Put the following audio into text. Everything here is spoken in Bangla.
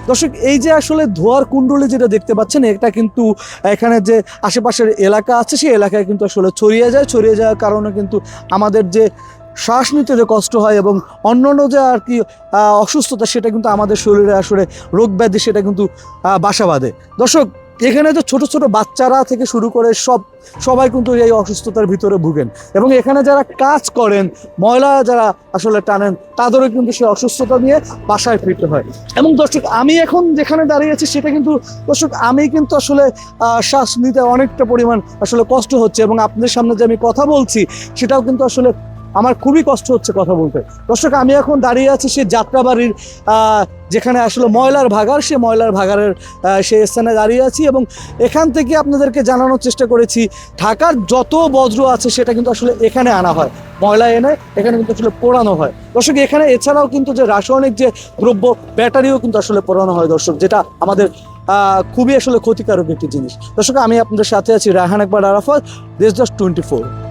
দর্শক, এই যে আসলে ধোঁয়ার কুণ্ডলী যেটা দেখতে পাচ্ছেন, এটা কিন্তু এখানে যে আশেপাশের এলাকা আছে সেই এলাকায় কিন্তু আসলে ছড়িয়ে যাওয়ার কারণে কিন্তু আমাদের যে শ্বাস নিতে যে কষ্ট হয় এবং অন্যান্য যে আর কি অসুস্থতা, সেটা কিন্তু আমাদের শরীরে আসলে রোগ ব্যাধি সেটা কিন্তু বাসা বাঁধে। দর্শক, এখানে তো ছোট ছোট বাচ্চারা থেকে শুরু করে সবাই কিন্তু এই অসুস্থতার ভিতরে ভুগেন, এবং এখানে যারা কাজ করেন, ময়লা যারা আসলে টানেন, তাদেরও কিন্তু সেই অসুস্থতা নিয়ে বাসায় ফিরতে হয়। এবং দর্শক, আমি এখন যেখানে দাঁড়িয়ে আছি সেটা কিন্তু দর্শক, আমি কিন্তু আসলে শ্বাস নিতে অনেকটা পরিমাণ আসলে কষ্ট হচ্ছে, এবং আপনাদের সামনে যে আমি কথা বলছি সেটাও কিন্তু আসলে আমার খুবই কষ্ট হচ্ছে কথা বলতে। দর্শক, আমি এখন দাঁড়িয়ে আছি সেই যাত্রাবাড়ির যেখানে আসলে ময়লার ভাগাড়, সেই ময়লার ভাগাড়ের সেই স্থানে দাঁড়িয়ে আছি, এবং এখান থেকে আপনাদেরকে জানানোর চেষ্টা করেছি ঢাকার যত বজ্র আছে সেটা কিন্তু আসলে এখানে আনা হয়, ময়লা এনে এখানে কিন্তু আসলে পোড়ানো হয়। দর্শক, এখানে এছাড়াও কিন্তু যে রাসায়নিক যে দ্রব্য, ব্যাটারিও কিন্তু আসলে পোড়ানো হয় দর্শক, যেটা আমাদের খুবই আসলে ক্ষতিকারক একটি জিনিস। দর্শক, আমি আপনাদের সাথে আছি রায়হান আকবর আরাফাত, দেশদর্শ 24।